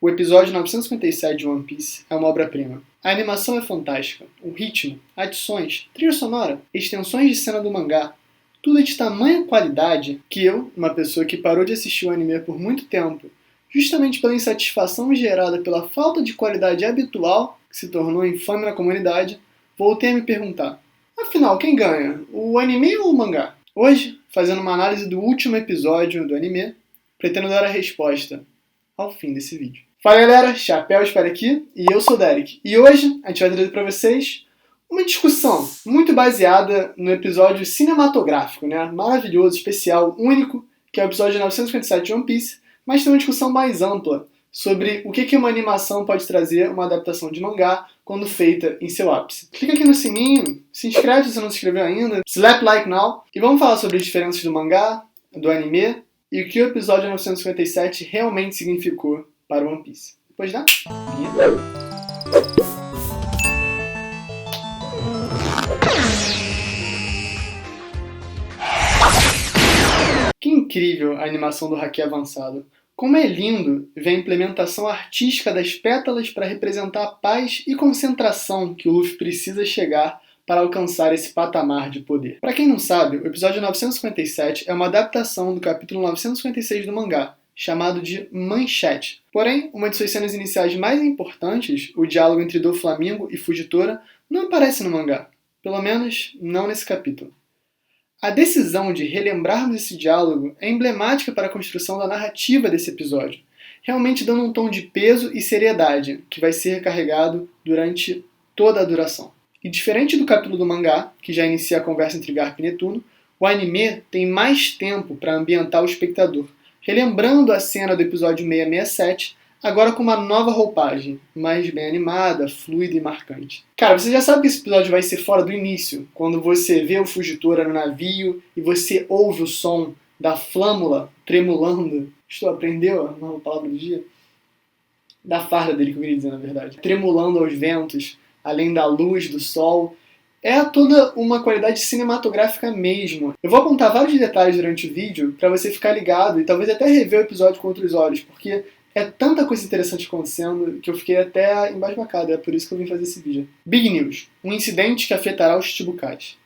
O episódio 957 de One Piece é uma obra-prima. A animação é fantástica, o ritmo, adições, trilha sonora, extensões de cena do mangá, tudo é de tamanha qualidade que eu, uma pessoa que parou de assistir o anime por muito tempo, justamente pela insatisfação gerada pela falta de qualidade habitual, que se tornou infame na comunidade, voltei a me perguntar: afinal, quem ganha, o anime ou o mangá? Hoje, fazendo uma análise do último episódio do anime, pretendo dar a resposta ao fim desse vídeo. Fala galera, Chapéu Espera aqui, e eu sou o Derek. E hoje a gente vai trazer para vocês uma discussão muito baseada no episódio cinematográfico, né? Maravilhoso, especial, único, que é o episódio 957 de One Piece, mas tem uma discussão mais ampla sobre o que uma animação pode trazer uma adaptação de mangá quando feita em seu ápice. Clica aqui no sininho, se inscreve se você não se inscreveu ainda, slap like now, e vamos falar sobre as diferenças do mangá, do anime, e o que o episódio 957 realmente significou para One Piece. Depois da vinheta. Que incrível a animação do Haki avançado. Como é lindo ver a implementação artística das pétalas para representar a paz e concentração que o Luffy precisa chegar para alcançar esse patamar de poder. Para quem não sabe, o episódio 957 é uma adaptação do capítulo 956 do mangá, chamado de Manchete. Porém, uma de suas cenas iniciais mais importantes, o diálogo entre Doflamingo e Fujitora, não aparece no mangá. Pelo menos, não nesse capítulo. A decisão de relembrarmos esse diálogo é emblemática para a construção da narrativa desse episódio, realmente dando um tom de peso e seriedade, que vai ser carregado durante toda a duração. E diferente do capítulo do mangá, que já inicia a conversa entre Garp e Netuno, o anime tem mais tempo para ambientar o espectador, relembrando a cena do episódio 667, agora com uma nova roupagem, mais bem animada, fluida e marcante. Cara, você já sabe que esse episódio vai ser fora do início, quando você vê o Fujitora no navio e você ouve o som da flâmula tremulando. Aprendeu a nova palavra do dia? Da farda dele, que eu queria dizer, na verdade. Tremulando aos ventos, além da luz do sol. É toda uma qualidade cinematográfica mesmo. Eu vou apontar vários detalhes durante o vídeo para você ficar ligado e talvez até rever o episódio com outros olhos, porque é tanta coisa interessante acontecendo que eu fiquei até embasbacado, é por isso que eu vim fazer esse vídeo. Big News, um incidente que afetará os Chichibukais.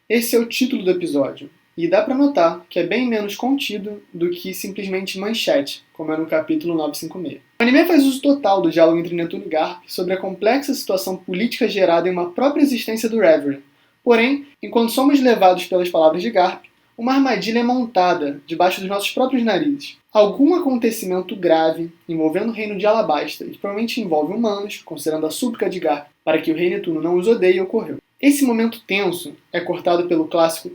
Esse é o título do episódio, e dá pra notar que é bem menos contido do que simplesmente manchete, como é no capítulo 956. O anime faz uso total do diálogo entre Netuno e Garp sobre a complexa situação política gerada em uma própria existência do Reverie. Porém, enquanto somos levados pelas palavras de Garp, uma armadilha é montada debaixo dos nossos próprios narizes. Algum acontecimento grave envolvendo o reino de Alabasta, e que provavelmente envolve humanos, considerando a súplica de Garp para que o rei Netuno não os odeie, ocorreu. Esse momento tenso é cortado pelo clássico.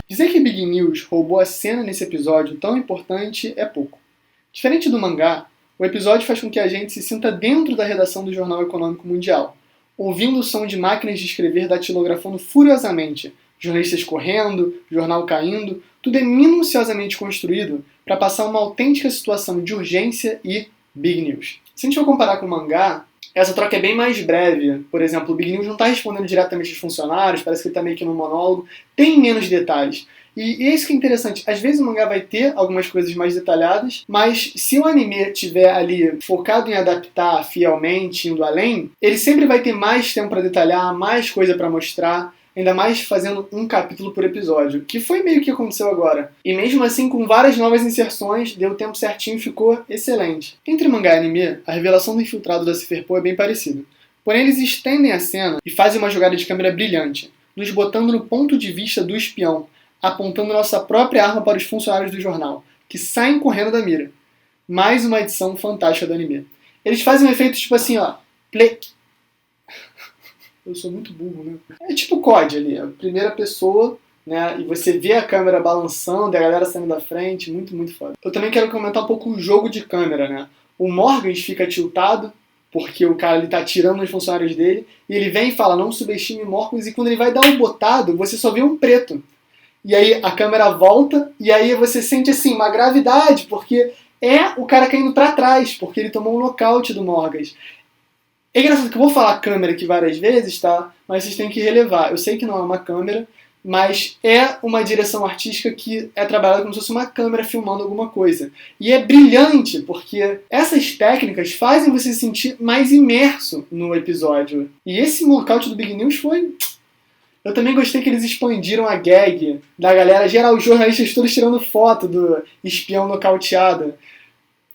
Dizer que Big News roubou a cena nesse episódio tão importante é pouco. Diferente do mangá, o episódio faz com que a gente se sinta dentro da redação do Jornal Econômico Mundial, ouvindo o som de máquinas de escrever datilografando furiosamente, jornalistas correndo, jornal caindo, tudo é minuciosamente construído para passar uma autêntica situação de urgência e Big News. Se a gente for comparar com o mangá, essa troca é bem mais breve. Por exemplo, o Big News não está respondendo diretamente aos funcionários, parece que ele está meio que no monólogo, tem menos detalhes. E é isso que é interessante. Às vezes o mangá vai ter algumas coisas mais detalhadas, mas se o anime estiver ali focado em adaptar fielmente, indo além, ele sempre vai ter mais tempo para detalhar, mais coisa para mostrar, ainda mais fazendo um capítulo por episódio, que foi meio que aconteceu agora. E mesmo assim, com várias novas inserções, deu o tempo certinho e ficou excelente. Entre mangá e anime, a revelação do infiltrado da Ciferpô é bem parecida. Porém, eles estendem a cena e fazem uma jogada de câmera brilhante, nos botando no ponto de vista do espião, apontando nossa própria arma para os funcionários do jornal, que saem correndo da mira. Mais uma edição fantástica do anime. Eles fazem um efeito tipo assim, ó, play. Eu sou muito burro, né? É tipo COD ali, a primeira pessoa, né? E você vê a câmera balançando, a galera saindo da frente, muito, muito foda. Eu também quero comentar um pouco o jogo de câmera, né? O Morgans fica tiltado, porque o cara ele tá atirando nos funcionários dele, e ele vem e fala, não subestime Morgans, e quando ele vai dar um botado, você só vê um preto. E aí a câmera volta, e aí você sente assim, uma gravidade, porque é o cara caindo pra trás, porque ele tomou um nocaute do Morgans. É engraçado que eu vou falar câmera aqui várias vezes, tá? Mas vocês têm que relevar. Eu sei que não é uma câmera, mas é uma direção artística que é trabalhada como se fosse uma câmera filmando alguma coisa. E é brilhante, porque essas técnicas fazem você se sentir mais imerso no episódio. E esse nocaute do Big News foi... Eu também gostei que eles expandiram a gag da galera, geral, os jornalistas todos tirando foto do espião nocauteado.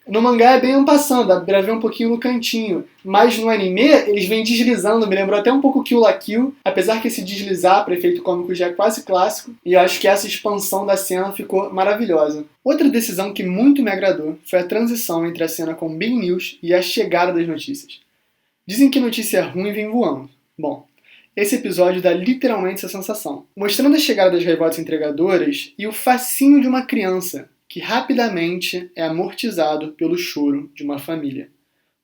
No mangá é bem en passant, dá pra ver um pouquinho no cantinho. Mas no anime, eles vêm deslizando, me lembrou até um pouco Kill la Kill, apesar que esse deslizar para efeito cômico já é quase clássico, e eu acho que essa expansão da cena ficou maravilhosa. Outra decisão que muito me agradou foi a transição entre a cena com Big News e a chegada das notícias. Dizem que notícia ruim vem voando. Bom, esse episódio dá literalmente essa sensação, mostrando a chegada das revoltas entregadoras e o fascínio de uma criança, que rapidamente é amortizado pelo choro de uma família,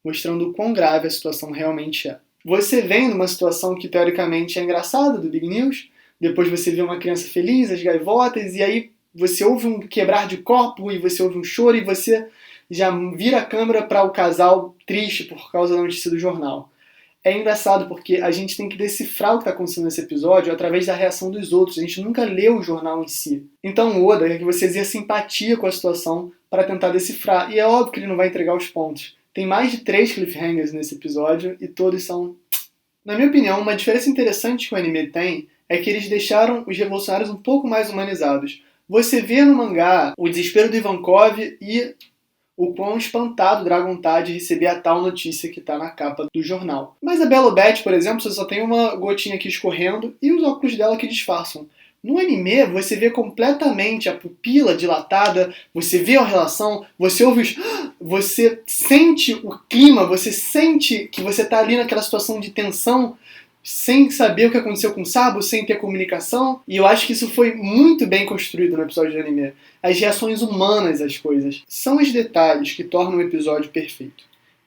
mostrando o quão grave a situação realmente é. Você vem numa situação que teoricamente é engraçada do Big News, depois você vê uma criança feliz, as gaivotas, e aí você ouve um quebrar de copo, e você ouve um choro, e você já vira a câmera para o casal triste por causa da notícia do jornal. É engraçado porque a gente tem que decifrar o que está acontecendo nesse episódio através da reação dos outros. A gente nunca lê o jornal em si. Então o Oda quer que você exerça simpatia com a situação para tentar decifrar. E é óbvio que ele não vai entregar os pontos. Tem mais de 3 cliffhangers nesse episódio e todos são... Na minha opinião, uma diferença interessante que o anime tem é que eles deixaram os revolucionários um pouco mais humanizados. Você vê no mangá o desespero do Ivankov e o quão espantado o Dragon tá de receber a tal notícia que está na capa do jornal. Mas a Belo Beth, por exemplo, você só tem uma gotinha aqui escorrendo e os óculos dela que disfarçam. No anime, você vê completamente a pupila dilatada, você vê a relação, você ouve os... Você sente o clima, você sente que você está ali naquela situação de tensão, sem saber o que aconteceu com o Sabo, sem ter comunicação, e eu acho que isso foi muito bem construído no episódio de anime. As reações humanas às coisas são os detalhes que tornam o episódio perfeito.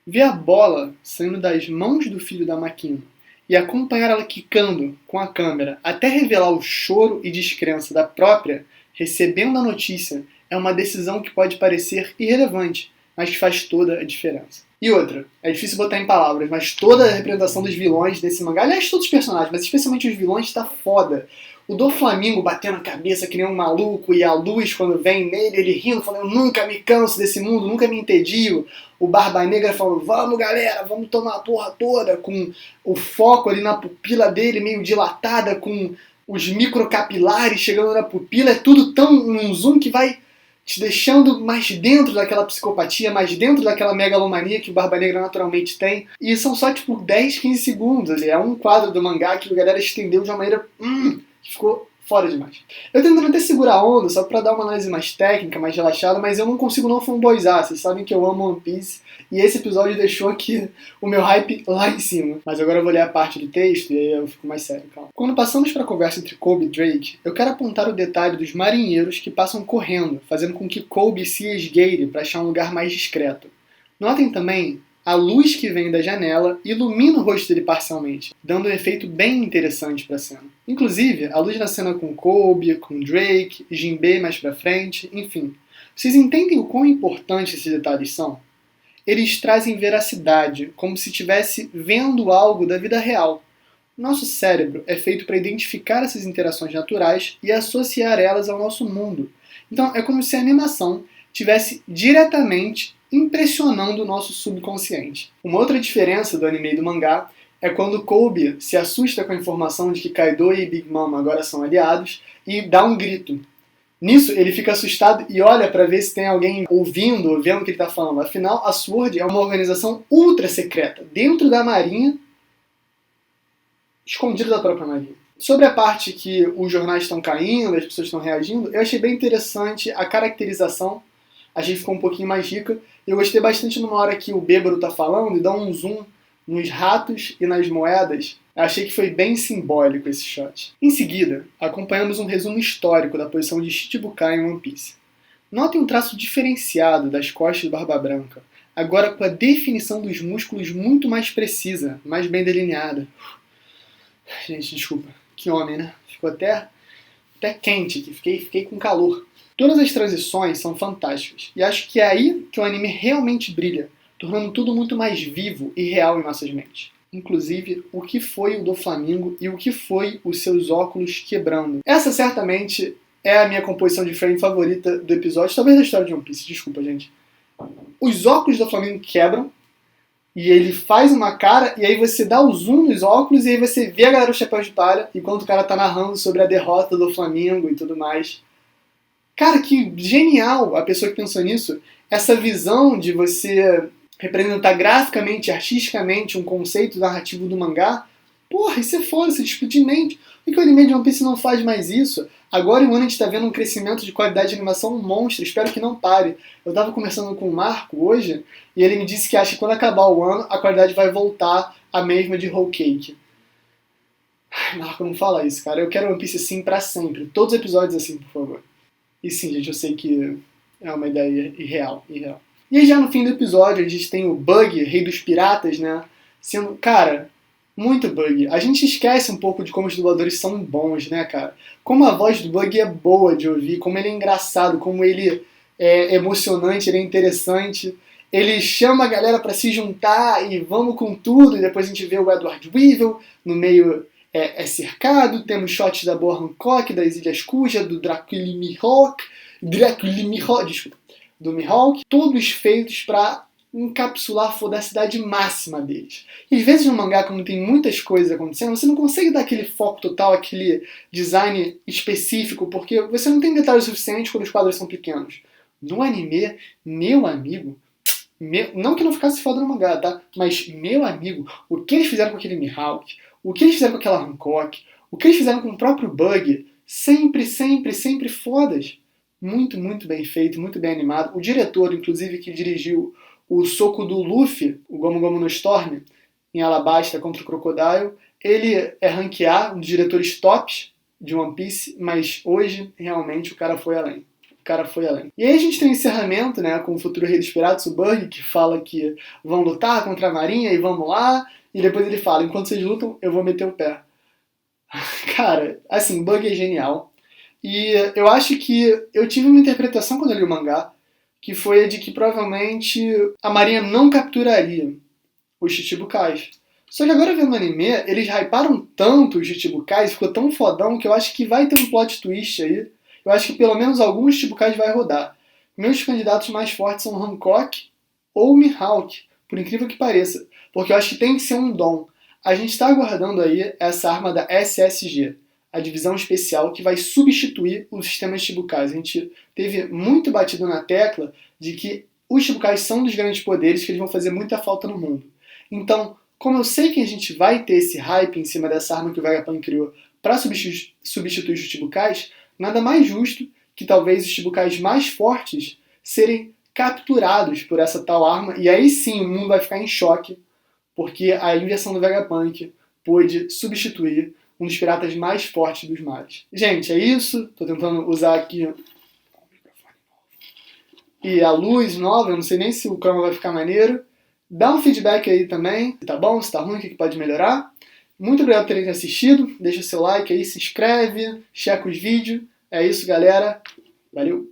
Ver a bola saindo das mãos do filho da Makino e acompanhar ela quicando com a câmera até revelar o choro e descrença da própria recebendo a notícia é uma decisão que pode parecer irrelevante, mas que faz toda a diferença. E outra, é difícil botar em palavras, mas toda a representação dos vilões desse mangá, aliás, todos os personagens, mas especialmente os vilões, está foda. O Doflamingo batendo a cabeça que nem um maluco, e a luz, quando vem nele, ele rindo, falando, eu nunca me canso desse mundo, nunca me entedio. O Barba Negra falando, vamos galera, vamos tomar a porra toda, com o foco ali na pupila dele, meio dilatada, com os microcapilares chegando na pupila, é tudo tão um zoom que vai te deixando mais dentro daquela psicopatia, mais dentro daquela megalomania que o Barba Negra naturalmente tem. E são só tipo 10, 15 segundos ali. É um quadro do mangá que a galera estendeu de uma maneira que ficou fora demais. Eu tentando até segurar a onda, só pra dar uma análise mais técnica, mais relaxada, mas eu não consigo não fanboyzar. Vocês sabem que eu amo One Piece, e esse episódio deixou aqui o meu hype lá em cima. Mas agora eu vou ler a parte do texto e aí eu fico mais sério, calma. Quando passamos para a conversa entre Kobe e Drake, eu quero apontar o detalhe dos marinheiros que passam correndo, fazendo com que Kobe se esgueire para achar um lugar mais discreto. Notem também a luz que vem da janela ilumina o rosto dele parcialmente, dando um efeito bem interessante para a cena. Inclusive, a luz na cena com Kobe, com Drake, Jinbei mais pra frente, enfim. Vocês entendem o quão importantes esses detalhes são? Eles trazem veracidade, como se estivesse vendo algo da vida real. Nosso cérebro é feito para identificar essas interações naturais e associar elas ao nosso mundo. Então, é como se a animação tivesse diretamente impressionando o nosso subconsciente. Uma outra diferença do anime e do mangá é quando Kobe se assusta com a informação de que Kaido e Big Mom agora são aliados e dá um grito. Nisso, ele fica assustado e olha para ver se tem alguém ouvindo ou vendo o que ele está falando. Afinal, a SWORD é uma organização ultra secreta, dentro da Marinha, escondida da própria Marinha. Sobre a parte que os jornais estão caindo, as pessoas estão reagindo, eu achei bem interessante a caracterização. Achei que ficou um pouquinho mais rica. Eu gostei bastante numa hora que o Bêbaro tá falando e dá um zoom nos ratos e nas moedas. Eu achei que foi bem simbólico esse shot. Em seguida, acompanhamos um resumo histórico da posição de Shichibukai em One Piece. Notem um traço diferenciado das costas do Barba Branca, agora com a definição dos músculos muito mais precisa, mais bem delineada. Gente, desculpa. Que homem, né? Ficou até quente aqui, fiquei com calor. Todas as transições são fantásticas, e acho que é aí que o anime realmente brilha, tornando tudo muito mais vivo e real em nossas mentes. inclusive o que foi o Doflamingo e o que foi os seus óculos quebrando. Essa certamente é a minha composição de frame favorita do episódio, talvez da história de One Piece, desculpa, gente. Os óculos do Doflamingo quebram, e ele faz uma cara, e aí você dá o zoom nos óculos, e aí você vê a galera do Chapéu de Palha, enquanto o cara tá narrando sobre a derrota do Flamengo e tudo mais. Cara, que genial a pessoa que pensou nisso. Essa visão de você representar graficamente, artisticamente, um conceito narrativo do mangá. Porra, isso é foda, isso é tipo de mente. Por que o anime de One Piece não faz mais isso? Agora, em um ano, a gente tá vendo um crescimento de qualidade de animação monstro. Espero que não pare. Eu tava conversando com o Marco hoje, e ele me disse que acha que quando acabar o ano, a qualidade vai voltar a mesma de Whole Cake. Ai, Marco, não fala isso, cara. Eu quero One Piece assim pra sempre. Todos os episódios assim, por favor. E sim, gente, eu sei que é uma ideia irreal. E aí já no fim do episódio a gente tem o Bug, rei dos piratas, né? Sendo, cara, muito Bug. A gente esquece um pouco de como os dubladores são bons, né, cara? Como a voz do Bug é boa de ouvir, como ele é engraçado, como ele é emocionante, ele é interessante. Ele chama a galera pra se juntar e vamos com tudo, e depois a gente vê o Edward Weevil no meio cercado, temos shots da Boa Hancock, das Ilhas Kuja, do Dracula Mihawk, desculpa, do Mihawk, todos feitos para encapsular a cidade máxima deles. E às vezes no mangá, quando tem muitas coisas acontecendo, você não consegue dar aquele foco total, aquele design específico, porque você não tem detalhes suficientes quando os quadros são pequenos. No anime, meu amigo, não que não ficasse foda no mangá, tá? Mas, meu amigo, o que eles fizeram com aquele Mihawk, o que eles fizeram com aquela Hancock, o que eles fizeram com o próprio Bug, sempre fodas. Muito, muito bem feito, muito bem animado. O diretor, inclusive, que dirigiu o soco do Luffy, o Gomu Gomu no Storm, em Alabasta contra o Crocodile, ele é ranquear um dos diretores tops de One Piece, mas hoje, realmente, o cara foi além. E aí a gente tem um encerramento, né, com o futuro rei dos piratas, o Bug, que fala que vão lutar contra a marinha e vamos lá, e depois ele fala, enquanto vocês lutam, eu vou meter o pé. Cara, assim, Bug é genial. E eu acho que eu tive uma interpretação quando eu li o mangá, que foi a de que provavelmente a marinha não capturaria os Chichibukais. Só que agora vendo o anime, eles hyparam tanto os Chichibukais, ficou tão fodão que eu acho que vai ter um plot twist aí. Eu acho que pelo menos alguns Chichibukais vai rodar. Meus candidatos mais fortes são Hancock ou Mihawk, por incrível que pareça. Porque eu acho que tem que ser um dom. A gente está aguardando aí essa arma da SSG, a divisão especial que vai substituir os sistemas Chichibukais. A gente teve muito batido na tecla de que os Chichibukais são um dos grandes poderes que eles vão fazer muita falta no mundo. Então, como eu sei que a gente vai ter esse hype em cima dessa arma que o Vegapunk criou para substituir os Chichibukais, nada mais justo que talvez os Chichibukais mais fortes serem capturados por essa tal arma, e aí sim o mundo vai ficar em choque, porque a inversão do Vegapunk pôde substituir um dos piratas mais fortes dos mares. Gente, é isso. Tô tentando usar aqui e a luz nova, eu não sei nem se o chroma vai ficar maneiro. Dá um feedback aí também, se tá bom, se tá ruim, o que pode melhorar. Muito obrigado por terem assistido, deixa seu like aí, se inscreve, checa os vídeos. É isso, galera. Valeu!